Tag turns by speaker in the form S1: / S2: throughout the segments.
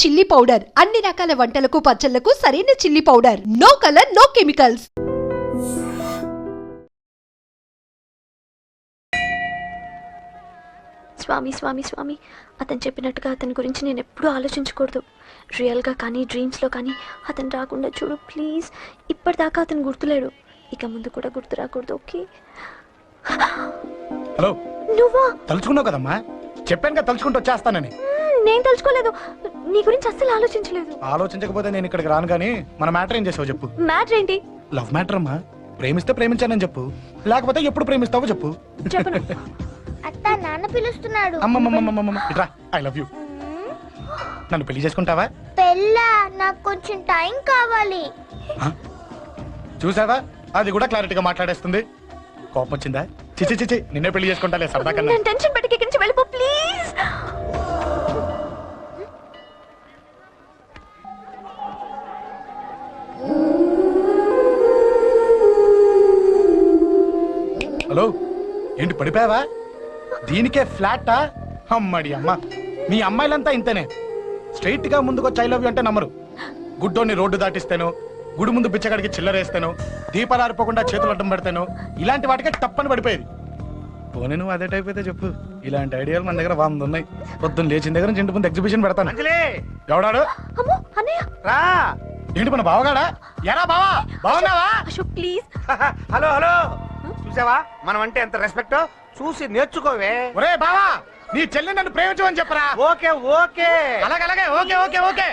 S1: Chilli powder అన్ని రకాల వంటలకు పచ్చళ్లకు సరైన chilli powder. No colour no chemicals.
S2: స్వామి స్వామి స్వామి, అతను చెప్పినట్టుగా అతని గురించి నేను ఎప్పుడూ ఆలోచించకూడదు. రియల్గా కానీ డ్రీమ్స్లో కానీ అతను రాకుండా చూడు ప్లీజ్. ఇప్పటిదాకా అతను గుర్తులేడు, ఇక ముందు కూడా గుర్తు రాకూడదు. ఓకే.
S3: హలో,
S2: నువ్వా?
S3: తలుచుకున్నావు కదమ్మా, చెప్పాను కదా తలుచుకుంటూ వచ్చేస్తానని.
S2: నేను తలుచుకోలేదు, నీ గురించి అస్సలు ఆలోచించలేదు.
S3: ఆలోచించకపోతే నేను ఇక్కడికి రాను. కానీ మన మ్యాటర్ ఏం చేసావు చెప్పు.
S2: మ్యాటర్ ఏంటి?
S3: లవ్ మ్యాటర్ అమ్మా. ప్రేమిస్తే ప్రేమించానని చెప్పు, లేకపోతే ఎప్పుడు ప్రేమిస్తావో చెప్పు.
S2: చెప్పను.
S4: అత్త, నాన్న పిలుస్తున్నాడు.
S3: అమ్మమ్మమ్మమ్మమ్మ ఇట్రా, ఐ లవ్ యూ. నన్ను పెళ్లి చేసుకుంటావా?
S4: పెళ్ళా? నాకు కొంచెం టైం కావాలి.
S3: చూసావా, అది కూడా క్లారిటీగా మాట్లాడేస్తుంది. కోపం వచ్చిందా? చిచి చిచి, నిన్నే పెళ్లి చేసుకుంటాలే సరదా కన్నా.
S2: నేను టెన్షన్ పెట్టి ఇక్కడి నుంచి వెళ్ళిపో ప్లీజ్.
S3: హలో, ఏంటి పడిపోయావా? దీనికే ఫ్లాటా? అమ్మడి అమ్మ, మీ అమ్మాయిలంతా ఇంతనే. స్ట్రైట్ గా ముందుకొచ్చి ఐ లవ్ యూ అంటే నమ్మరు. గుడ్డోని రోడ్డు దాటిస్తాను, గుడి ముందు బిచ్చగాడికి చిల్లరేస్తాను, దీపాలు ఆరిపోకుండా చేతులు అడ్డం పెడతాను, ఇలాంటి వాటికే తప్పని పడిపోయేది. పోనీ నువ్వు అదే టైప్ అయితే చెప్పు. ఇలాంటి ఐడియాలు మన దగ్గర 100 ఉన్నాయి. పొద్దున్న లేచిన దగ్గర ఇంటి ముందు ఎగ్జిబిషన్ పెడతాను. ఎవడాడు?
S5: రా.
S3: ఏంటి మన బావగాడా? ఎరా బావా, బాగున్నావా?
S2: అశోక్ ప్లీజ్.
S5: హలో హలో, చూసావా మనం అంటే ఎంత రెస్పెక్ట్? చూసి నేర్చుకోవే.
S3: ఒరే బావా, నీ చెల్లి నన్ను ప్రేమించమని చెప్పరా.
S5: ఓకే ఓకే,
S3: అలాగే ఓకే ఓకే ఓకే.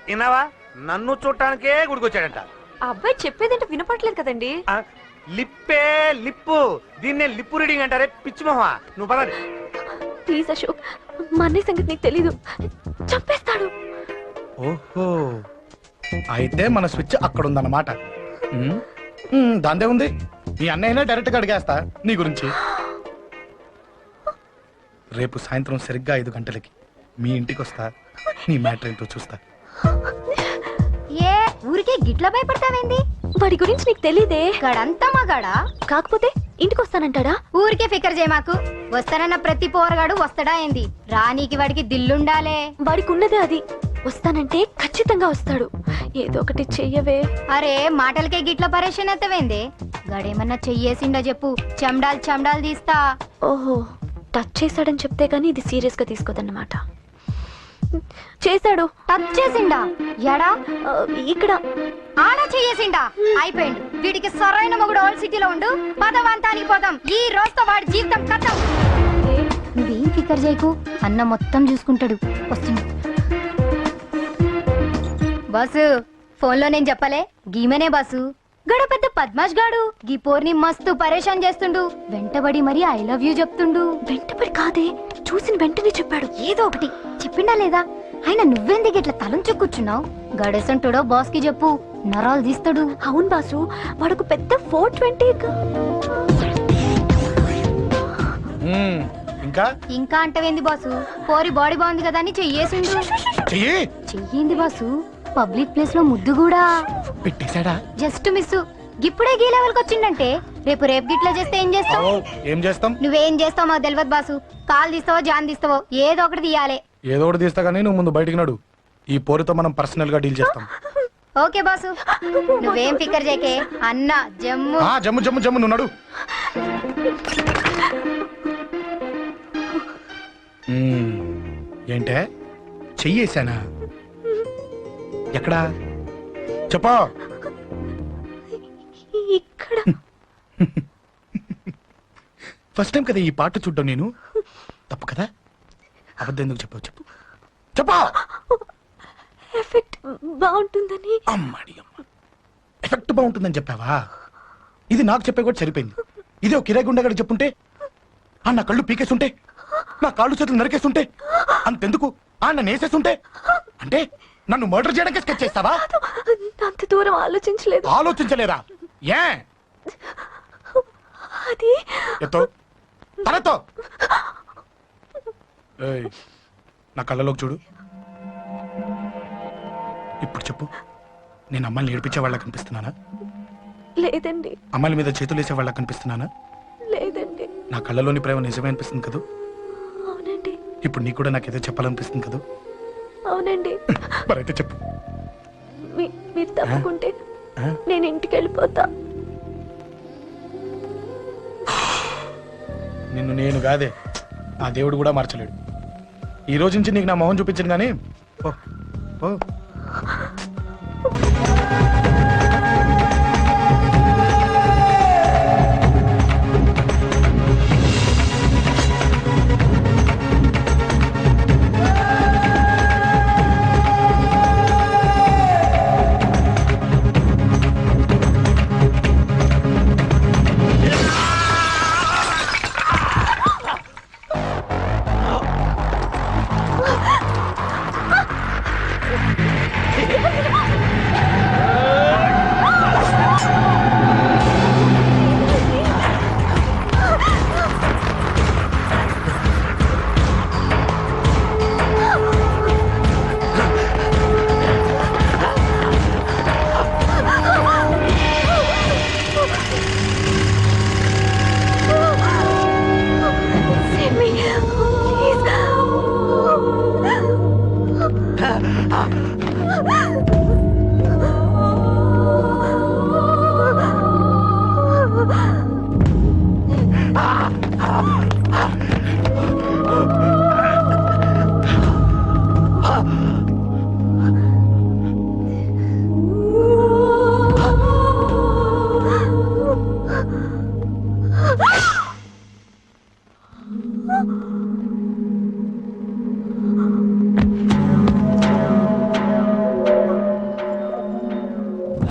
S5: విన్నావా, నన్ను చూడటానికే గుడికొచ్చాడంట.
S2: ఆ అబ్బాయి చెప్పేదంటే వినపట్లేదు కదండి.
S5: లిప్పే లిప్పు, దీన్నే లిప్పు రీడింగ్ అంటారే పిచ్చి మొహ. నువ్వు పదండి
S2: ప్లీజ్ అశోక్, మా అన్నయ్య సంగతి నీకు తెలీదు, చంపేస్తాడు.
S3: ఓహో, అయితే మన స్విచ్ అక్కడ ఉందన్నమాట. దాందే ఉంది. నీ అన్నయ్యనే డైరెక్ట్ గా అడిగేస్తా నీ గురించి. రేపు సాయంత్రం సరిగ్గా 5 గంటలకి మీ ఇంటికి వస్తా. నీ మ్యాటర్ ఏంటో చూస్తా.
S4: ఏ ఊరికే గిట్ల భయపడతావేంది?
S2: వాడి గురించి నీకు తెలీదే.
S4: గడంతా మగాడా?
S2: కాకపోతే ఇంటికి వస్తానంటాడా?
S4: ఊరికే ఫికర్ చేయమాకు. వస్తానన్న ప్రతి పోరగాడు వస్తాడా ఏంది? రానీకి వాడికి దిల్లుండాలే.
S2: వాడికి ఉన్నదే అది. వస్తానంటే ఖచ్చితంగా వస్తాడు. ఏదో ఒకటి చెయ్యవే.
S4: అరే, మాటలకే గిట్ల పరేషన్ అవుతావేంది? గడేమన్నా చెయ్యేసిండో చెప్పు, చెమ్డాలు తీస్తా.
S2: ఓహో, టచ్ చేశాడని చెప్తే గానీ ఇది సీరియస్ గా తీసుకోదన్నమాట. చేశాడు.
S4: టచ్ చేసిండా? ఎడా?
S2: ఇక్కడ.
S4: ఆడా చెయ్యేసిండా? అయిపోయిండు. వీడికి సరైన మొగుడు ఓల్డ్ సిటీలో ఉండు. పదవంతానికి పోదాం. ఈ రోజుతో వాడి జీవితం కథం. నువ్వేం ఫికర్ చేయకు, అన్న మొత్తం చూసుకుంటాడు. వస్తుండు. బాసు, ఫోన్లో నేను చెప్పలే, గీమనే బాసు. గడ పెద్ద పద్మాష్ గాడు గీ పోర్ని మస్తు పరేషాన్ చేస్తుండు. వెంటబడి మరి ఐ లవ్ యూ చెప్తుండు.
S2: వెంటబడి కాదే, చూసిన వెంటనే చెప్పాడు.
S4: ఏదో ఒకటి చెప్పిండా లేదా? ఆయన నువ్వెందుకు ఇట్లా తలంచు కూర్చున్నావు? గడేసంటుడో బాస్ కి చెప్పు, నరాలు తీస్తాడు.
S2: అవును బాసు, వాడుకు పెద్ద 420.
S3: ఇంకా
S4: అంటవేంది బాసు? పోరి బాడీ బాగుంది కదా అని చెయ్యేసిండు. చెయ్యింది బాసు. పబ్లిక్ ప్లేస్ లో ముద్దు కూడా
S3: పెట్టేశాడా?
S4: Just miss. ఇప్పుడే గీ లెవెల్ కి వచ్చిండంటే రేపు గిట్లా చేస్తే ఏం చేస్తావు?
S3: ఏం చేస్తాం?
S4: నువ్వేం చేస్తావు మాకు తెలియదు బాసు. కాల్ తీస్తావో జాన్ తీస్తావో ఏదో ఒకటి తీయాలి.
S3: ఏదో ఒకటి తీస్తా కానీ నువ్వు ముందు బయటికి నడు. ఈ పోరుతో మనం పర్సనల్ గా డీల్ చేస్తాం.
S4: ఓకే బాసు, నువ్వేం ఫికర్ చేకే. అన్న జమ్ము
S3: జమ్ము జమ్ము జమ్ము, నువ్వు నడు. ఏంటే చెయ్యేశానా? ఎక్కడా చెప్పా?
S2: ఇక్కడ.
S3: ఫస్ట్ టైం కదా ఈ పాట చూడ్డం నేను. తప్పు కదా? అబద్ధం ఎందుకు చెప్పావు? చెప్పు చెప్పా.
S2: ఎఫెక్ట్ బాగుంటుందని.
S3: అమ్మాడి అమ్మ, ఎఫెక్ట్ బాగుంటుందని చెప్పావా? ఇది నాకు చెప్పే కూడా సరిపోయింది. ఇదే ఒక కిరాయి గుండెగాడు చెప్పుంటే, నా కళ్ళు పీకేస్తుంటే, నా కాళ్ళు చేతులు నరికేస్తుంటే, అంతెందుకు నన్ను వేసేస్తుంటే, అంటే నన్ను మర్డర్ చేయడానికి స్కెచ్ చేస్తావా?
S2: అంత దూరం ఆలోచించలేదు.
S3: ఆలోచించలేదా? ఏ
S2: అది
S3: ఎత్తో తలతో. నా కళ్ళలోకి చూడు. ఇప్పుడు చెప్పు, నేను అమ్మాయిని ఏడిపించే వాళ్ళ కనిపిస్తున్నానా?
S2: లేదండి.
S3: అమ్మాయిల మీద చేతులు వేసే వాళ్ళ కనిపిస్తున్నానా?
S2: లేదండి.
S3: నా కళ్ళలోని ప్రేమ నిజమే అనిపిస్తుంది కదా?
S2: అవునండి.
S3: ఇప్పుడు నీకు కూడా నాకేదో చెప్పాలనిపిస్తుంది కదా?
S2: అవునండి.
S3: మరైతే చెప్పు.
S2: మీరు తప్పుకుంటే నేను ఇంటికి వెళ్ళిపోతా.
S3: నిన్ను నేను కాదే ఆ దేవుడు కూడా మార్చలేడు. ఈ రోజు నుంచి నీకు నా మొహం చూపించను కానీ ఓ ఓ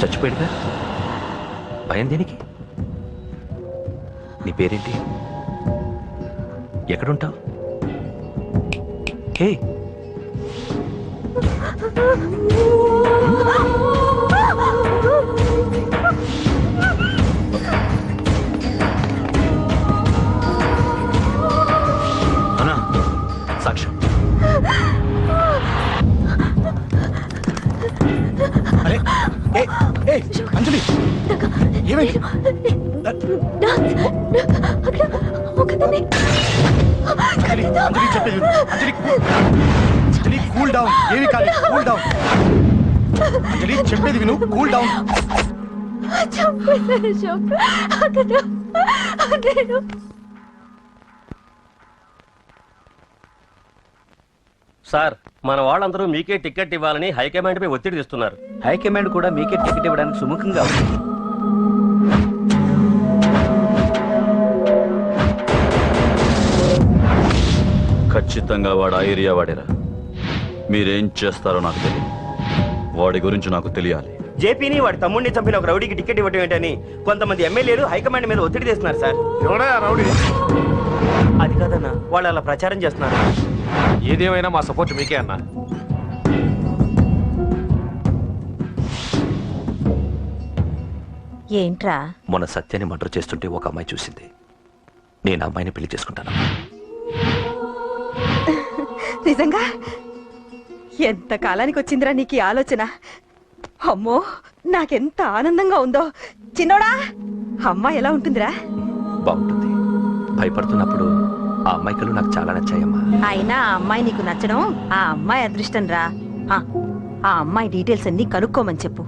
S6: చచ్చిపోయాడుగా, భయం దేనికి? నీ పేరేంటి? ఎక్కడుంటావు? హే, అన్నా సాక్ష్యం.
S3: అరే ఏ ఏ అంజలి ఏమైంది? అంజలి అంజలి చెప్పేది విను. అంజలి అంజలి కూల్ డౌన్. ఏమి కాదు, కూల్ డౌన్. అంజలి చెప్పేది విను, కూల్ డౌన్.
S7: సార్, మన వాళ్ళందరూ మీకే టికెట్ ఇవ్వాలని హైకమాండ్ పై ఒత్తిడి తెస్తున్నారు.
S6: హైకమాండ్ కూడా మీకే టికెట్ ఇవ్వడానికి సుముఖంగా ఉంది.
S8: ఖచ్చితంగా వాడు ఆ ఏరియా వాడేరా. మీరేం చేస్తారో నాకు తెలియదు. వాడి గురించి నాకు తెలియాలి.
S5: జేపీని వాడి తమ్ముడిని చంపిన ఒక రౌడీకి టికెట్ ఇవ్వటం ఏంటని కొంతమంది ఎమ్మెల్యేలు హైకమాండ్ మీద ఒత్తిడి తెస్తున్నారు సార్.
S3: ఎవడా రౌడీ?
S5: అది కాదన్నా, వాళ్ళు అలా ప్రచారం చేస్తున్నారు.
S7: ఏదేమైనా మా సపోర్ట్ మీకే అన్నా.
S9: ఏంట్రా?
S6: మొన్న సత్యాన్ని మర్డర్ చేస్తుంటే ఒక అమ్మాయి చూసింది. నేను అమ్మాయిని పెళ్లి చేసుకుంటాను.
S9: నిజంగా? ఎంత కాలానికి వచ్చిందిరా నీకు ఈ ఆలోచన? అమ్మో, నాకెంత ఆనందంగా ఉందో. చిన్నోడా, అమ్మాయి ఎలా ఉంటుందిరా?
S6: బాగుంటుంది. భయపడుతున్నప్పుడు ఆ అమ్మాయి కళ్ళు నాకు చాలా నచ్చాయమ్మా.
S9: అయినా ఆ అమ్మాయి నీకు నచ్చడం ఆ అమ్మాయి అదృష్టం రా. ఆ అమ్మాయి డీటెయిల్స్ అన్ని కనుక్కోమని చెప్పు.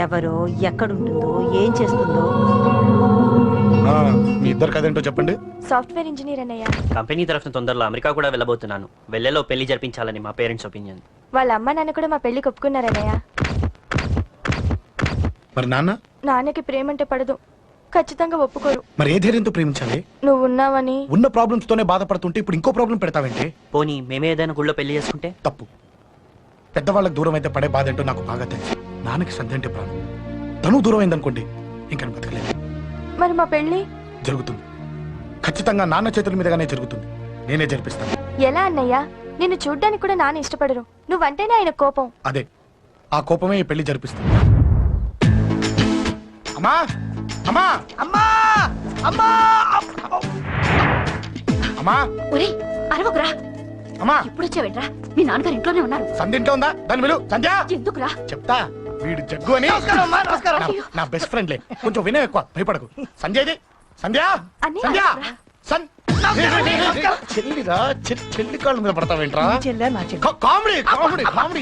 S9: ఎవరో, ఎక్కడుంటుందో, ఏం చేస్తుందో.
S3: మీ ఇద్దరు కదేంటో చెప్పండి.
S2: సాఫ్ట్వేర్ ఇంజనీర్ అన్నయ్య.
S7: కంపెనీ తరఫున తొందరలో అమెరికా కూడా వెళ్ళబోతున్నాను. వెళ్ళేలో పెళ్లి జరిపించాలని మా పేరెంట్స్ ఒపీనియన్.
S2: వాళ్ళ అమ్మ నాన్న కూడా మా పెళ్లికి ఒప్పుకున్నారన్నయ్య.
S3: మరి నాన్న?
S2: నాన్నకి ప్రేమంటే పడదు, ఖచ్చితంగా ఒప్పుకోరు.
S3: మరి ఏ ధైర్యంతో ప్రేమించాలి?
S2: నువ్వు ఉన్నావని.
S3: ఉన్న ప్రాబ్లమ్స్ తోనే బాధపడుతుంటే ఇప్పుడు ఇంకో ప్రాబ్లం పెడతావేంటి?
S7: పోనీ మేమే ఏదైనా గుళ్ళో పెళ్లి చేసుకుంటే?
S3: తప్పు. పెద్దవాళ్ళకి దూరం అయితే పడే బాధ ఏంటో నాకు బాగా తెలుసు. నాన్నకి సంధి అంటే ప్రాణం. తను దూరం అయిందనుకోండి, ఇంకా బతకలేదు.
S2: మరి మా పెళ్లి
S3: జరుగుతుంది. ఖచ్చితంగా నాన్న చేతుల మీదగానే జరుగుతుంది. నేనే జరిపిస్తాను.
S2: ఎలా అన్నయ్య? నిన్ను చూడ్డానికి కూడా నాన్న ఇష్టపడరు. నువ్వంటేనే ఆయన కోపం.
S3: అదే, ఆ కోపమే ఈ పెళ్లి జరిపిస్తుంది. అమ్మా అమ్మా అమ్మా అమ్మా అమ్మా
S4: ఒరేయ్, అరవకురా.
S3: అమ్మా
S4: ఇప్పుడు వచ్చావేంట్రా? మీ నాన్నగారు ఇంట్లోనే ఉన్నారు.
S3: సంధ్య ఇంట్లో ఉందా? దాని విలు. సంధ్య
S4: ఎందుకురా?
S3: చెప్తా. వీడు జగ్గు అని నా బెస్ట్ ఫ్రెండ్లే. కొంచెం వినయం ఎక్కువ, భయపడకు. సంధ్యది. సంధ్య
S2: అన్నయ్య,
S3: సంధ్య
S2: అరవకురా.
S3: చెల్లిరా చెల్లి కాళ్ళ మీద పడతావేంట్రా
S10: చెల్లె నా చెల్లి.
S3: కామెడీ కామెడీ కామెడీ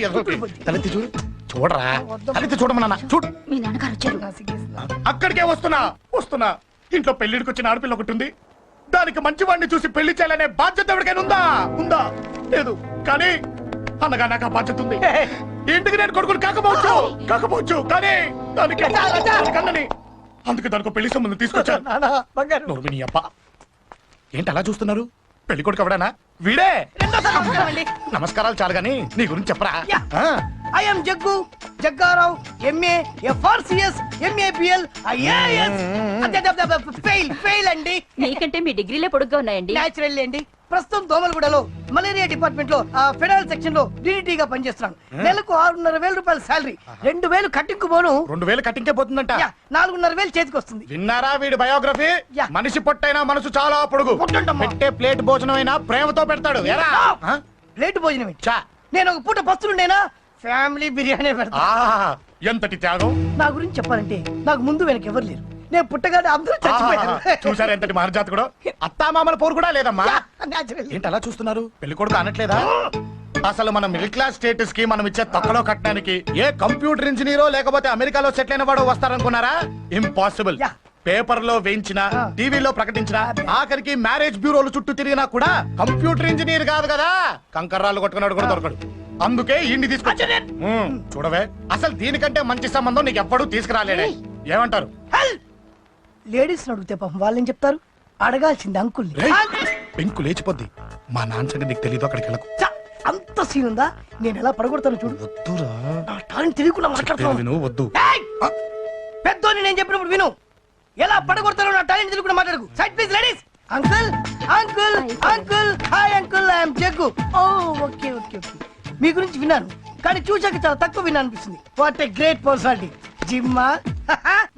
S3: తలెత్తి చూడు చూడరా తలెత్తి చూడమన్నా చూడు.
S4: మీ నాన్నగారు వచ్చారు.
S3: అక్కడికే వస్తున్నా ఇంట్లో పెళ్లిడికి వచ్చిన ఆడపిల్ల ఒకటి ఉంది. దానికి మంచి వాడిని చూసి పెళ్లి చేయాలనే బాధ్యత ఎవరికైనా ఉందా లేదు. కానీ అన్నగా నాకు ఆ బాధ్యత ఉంది. ఇంటికి నేను కొడుకుని కాకపోవచ్చు కానీ దానికి కన్నని అందుకే దానికి పెళ్లి సంబంధం తీసుకొచ్చాను. నోర్మిని అబ్బా ఏంటి అలా చూస్తున్నారు? పెళ్లి కొడుకు ఎవడానా? వీడే. నమస్కారాలు చాలు గాని నీ గురించి చెప్పరా.
S10: I am Jaggu, Jaggarao, MA, FRCS, MAPL, IAS. Fail అండి.
S9: నీకంటే మీ డిగ్రీలే పొడుగ్గా ఉన్నాయండి.
S10: న్యాచురల్ అండి. ప్రస్తుతం దోమలగూడలో మలేరియా డిపార్ట్మెంట్ లో ఫెడరల్ సెక్షన్ లో DDT గా పనిచేస్తున్నాను. నెలకు 6,500 రూపాయల శాలరీ, 2,000 కట్టింకు పోను.
S3: 2,000 కట్టింకే పోతుందంట.
S10: 4,500 చేతికి వస్తుంది.
S3: విన్నారా వీడి బయోగ్రఫీ? మనిషి పొట్టైనా మనసు చాలా పొడుగు. పెట్టే ప్లేట్ భోజనం అయినా ప్రేమతో పెడతాడు.
S10: ప్లేట్ భోజనం నేను ఒక పూట పస్తులుండేనా ఫ్యామిలీ బిర్యానీ పెడతా.
S3: ఎంతటి త్యాగం!
S10: నా గురించి చెప్పాలంటే నాకు ముందు వెనక ఎవరు లేరు. నేను పుట్టగానే అందరూ చచ్చిపోయారు.
S3: చూసారు ఎంతటి మహర్జాతకుడు. అత్తామామల పోరు కూడా లేదమ్మా. ఏంటి అలా చూస్తున్నారు? పెళ్లి కొడుకు అనట్లేదా? అసలు మన మిడిల్ క్లాస్ స్టేటస్ కి మనం ఇచ్చే తక్కువలో కట్టడానికి ఏ కంప్యూటర్ ఇంజనీరో లేకపోతే అమెరికాలో సెటిల్ అయిన వాడు వస్తారనుకున్నారా? ఇంపాసిబుల్. పేపర్ లో వేయించిన, టీవీలో ప్రకటించిన, ఆఖరికి మ్యారేజ్ బ్యూరోలు చుట్టూ తిరిగినా కూడా కంప్యూటర్ ఇంజనీర్ కాదు కదా, కంకర్రాలు కొట్టుకున్నాడు కూడా దొరకడు. అందుకే ఇండి తీసుకొచ్చా. చూడవే, అసలు దీనికంటే మంచి సంబంధం నీకు ఎప్పుడూ తీసుకురాలేడే. ఏమంటారు?
S10: లేడీస్ అడిగితే పాపం వాళ్ళేం చెప్తారు? అడగాల్సింది అంకుల్.
S3: పెంకు లేచిపోద్ది. మా నాన్న సంగతి నీకు తెలీదు. అక్కడికి వెళ్ళకు.
S10: అంత సీన్ ఉందా? నేను ఎలా పడగొడతాను చూడు.
S3: వద్దురా,
S10: నా టాలెంట్ తెలియకుండా మాట్లాడుతున్నాను.
S3: వద్దు.
S10: పెద్దోని నేను చెప్పినప్పుడు విను. ఎలా పడగొడతారో నా టాలెంట్ తెలియకుండా మాట్లాడకు. Side please ladies. Uncle uncle uncle hi uncle, I'm Jaggu. Oh okay okay okay. మీ గురించి విన్నాను కానీ చూశాక చాలా తక్కువ విన్నా అనిపిస్తుంది. What a great personality. జిమ్మా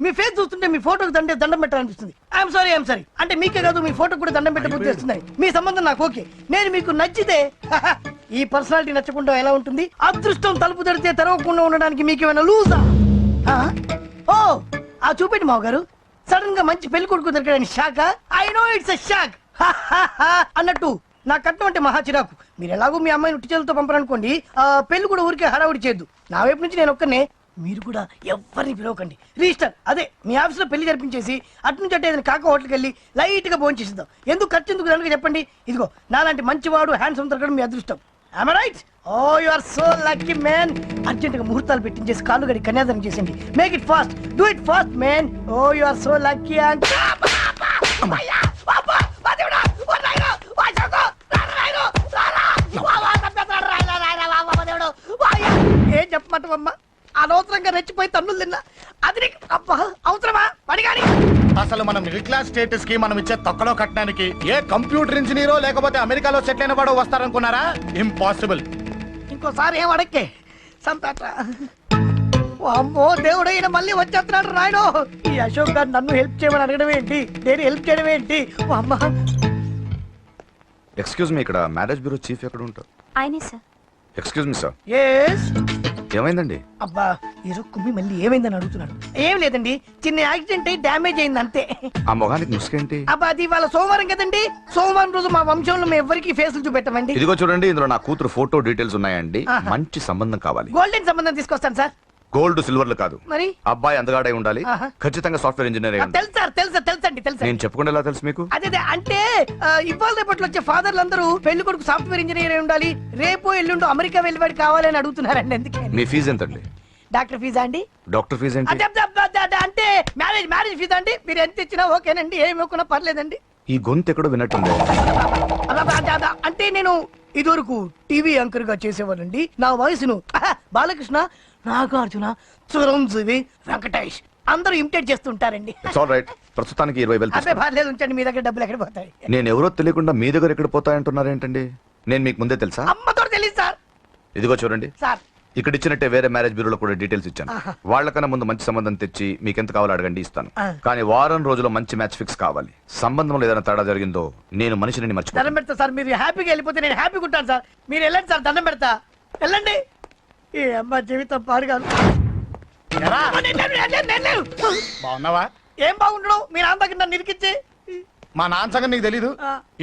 S10: మీ ఫేస్ చూస్తుంటే మీ ఫోటోకి దండం పెట్టాలనిపిస్తుంది. ఐఎమ్ సారీ అంటే మీకే కాదు మీ ఫోటో కూడా దండం పెట్టబుద్ధి చేస్తున్నాయి. మీ సంబంధం నాకు ఓకే. నేను మీకు నచ్చితే ఈ పర్సనాలిటీ నచ్చకుండా ఎలా ఉంటుంది? అదృష్టం తలుపు తెరితే తెరవకుండా ఉండడానికి మీకేమైనా లూజా? ఓ ఆ చూపెట్టి మావ గారు. సడన్ గా మంచి పెళ్లి కొడుకు దొరికాడని shock. I know it's a shock అన్నట్టు నా కట్నం అంటే మహా చిరాకు. మీరు ఎలాగో మీ అమ్మాయిని ఉట్టి చేతులతో పంపరనుకోండి, పెళ్లి కూడా ఊరికే హడావుడి చేయొద్దు. నా వైపు నుంచి నేను ఒక్కనే, మీరు కూడా ఎవరిని పిలవకండి. రిజిస్టర్ అదే మీ ఆఫీస్ లో పెళ్లి జరిపించేసి అటు నుంచి అంటే ఏదైనా కాక హోటల్కి వెళ్ళి లైట్ గా భోజనం చేసిద్దాం. ఎందుకు ఖర్చు ఎందుకు కనుక చెప్పండి. ఇదిగో నాలాంటి మంచివాడు హ్యాండ్సమ్ దొరకడం మీ అదృష్టం. Am I right? Oh, you are so lucky, man. Urgent గా ముహూర్తాలు పెట్టించేసి కాళ్ళు గడి కన్యాదానం చేసింది. Make it fast, do it fast, man. Oh, you are so lucky. ఏం చెప్పమంటావమ్మా? అనవసరంగా రెచ్చిపోయి తన్నులు తిన్నా. అది నీకు అవసరమా? పడిగాని
S3: అసలు మన మిడిల్ క్లాస్ స్టేటస్ కి మనం ఇచ్చే తక్కువలో కట్టడానికి ఏ కంప్యూటర్ ఇంజనీరో లేకపోతే అమెరికాలో సెటిల్ అయిన వాడు వస్తారనుకున్నారా? ఇంపాసిబుల్.
S10: ఇంకోసారి ఏం అడక్కే సంపేట. అమ్మో దేవుడు, ఈయన మళ్ళీ వచ్చేస్తున్నాడు రాయడు. ఈ అశోక్ గారు నన్ను హెల్ప్ చేయమని అడగడం ఏంటి, నేను హెల్ప్ చేయడం ఏంటి? అమ్మా
S11: ఎక్స్క్యూజ్ మీ, ఇక్కడ మ్యారేజ్ బ్యూరో చీఫ్ ఎక్కడ ఉంటారు?
S2: ఆయనే sir.
S11: Excuse me sir.
S10: Yes.
S11: ఏమైందండి?
S10: అబ్బా ఈరోజు కుమ్మి మళ్ళీ ఏమైందని అడుగుతున్నాడు. ఏం లేదండి, చిన్న యాక్సిడెంట్ అయి డ్యామేజ్ అయింది అంతే.
S11: ఆ మొగానికి ముసుకేంటి?
S10: అబ్బా అది ఇవాళ సోమవారం కదండి. సోమవారం రోజు మా వంశంలో మేము ఎవరికి ఫేసులు చూపెట్టమండి.
S11: ఇదిగో చూడండి, ఇందులో నా కూతురు ఫోటో డీటెయిల్స్ ఉన్నాయండి. మంచి సంబంధం కావాలి.
S10: గోల్డెన్ సంబంధం తీసుకొస్తాను సార్.
S11: గోల్డ్ సిల్వర్లు కాదు,
S10: మరి
S11: అబ్బాయి అందగాడై ఉండాలి. ఖచ్చితంగా సాఫ్ట్వేర్ ఇంజనీర్ అయి ఉండాలి.
S10: తెలుసండి.
S11: నేను చెప్పకుండా ఎలా తెలుసు మీకు?
S10: అదే అంటే ఇవాళ రేపట్లో వచ్చే ఫాదర్లు అందరూ పెళ్లి కొడుకు సాఫ్ట్వేర్ ఇంజనీర్ అయి ఉండాలి, రేపు ఎల్లుండు అమెరికా వెళ్ళివాడు కావాలని అడుగుతున్నారండి. ఎందుకే?
S11: మీ ఫీజు ఎంతండి?
S10: డాక్టర్ ఫీజా అండి?
S11: డాక్టర్ ఫీజు ఏంటి?
S10: అంటే మ్యారేజ్ ఫీజా అండి. మీరు ఎంత ఇచ్చినా ఓకేనండి, ఏమి ఇవ్వకున్నా పర్లేదండి.
S11: ఈ గొంతు ఎక్కడో విన్నట్టుంది.
S10: అంటే నేను ఇదివరకు టీవీ యాంకర్ గా చేసేవాళ్ళండి. నా వయసును బాలకృష్ణ, నాగార్జున, చిరంజీవి, వెంకటేష్ అందరూ ఇమిటేట్ చేస్తుంటారండి.
S11: ప్రస్తుతానికి 20,000.
S10: అదే పర్లేదు, ఉంచండి. మీ దగ్గర డబ్బులు ఎక్కడ పోతాయి?
S11: నేను ఎవరో తెలియకుండా మీ దగ్గర ఎక్కడ పోతాయంటున్నారేంటండి? నేను మీకు ముందే తెలుసా?
S10: అమ్మతో తెలియదు సార్.
S11: ఇదిగో చూడండి
S10: సార్,
S11: ఇక్కడ ఇచ్చినట్టే వేరే మ్యారేజ్ బ్యూరోలో కూడా డీటెయిల్స్ ఇచ్చాను. వాళ్ళకన్నా ముందు మంచి సంబంధం తెచ్చి మీకు ఎంత కావాలో అడగండి, ఇస్తాను. కానీ వారం రోజుల్లో మంచి మ్యాచ్ ఫిక్స్ కావాలి. సంబంధంలో ఏదైనా తేడా జరిగిందో నేను మనిషిని మర్చిపోతాను.
S10: దండం పెడతా సార్. మీరు హ్యాపీగా వెళ్ళిపోతే నేను హ్యాపీగా ఉంటాను సార్. మీరు వెళ్ళండి సార్, దండం పెడతా. వెళ్ళండి. ఏ అమ్మ జీవితం పాడుగాను.
S3: బాగున్నావా?
S10: ఏం బాగుండడం? మీరు అందరికి నన్ను ఇరికిచ్చి
S3: మా నాన్న సంగతి నీకు తెలీదు.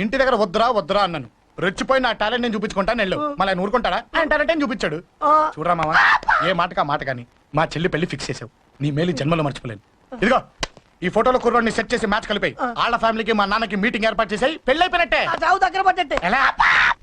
S3: ఇంటి దగ్గర వద్దురా అన్నాను. రెచ్చిపోయి నా టాలెంట్ నేను చూపించుకుంటాను వెళ్ళు. మళ్ళీ ఆయన ఊరుకుంటాడా? ఆయన టాలెంట్ అని చూపించాడు. చూడరా మామ, ఏ మాటకా మాట కానీ మా చెల్లి పెళ్లి ఫిక్స్ చేసావు. నీ మేలు జన్మలో మర్చిపోలేను. ఇదిగో ఈ ఫోటోలో కుర్రోడిని సెట్ చేసి మ్యాచ్ కలిపాయి. వాళ్ళ ఫ్యామిలీకి మా నాన్నకి మీటింగ్ ఏర్పాటు చేసాయి. పెళ్లి అయిపోయినట్టే.
S10: దగ్గర పడ్డట్టే.
S3: ఎలా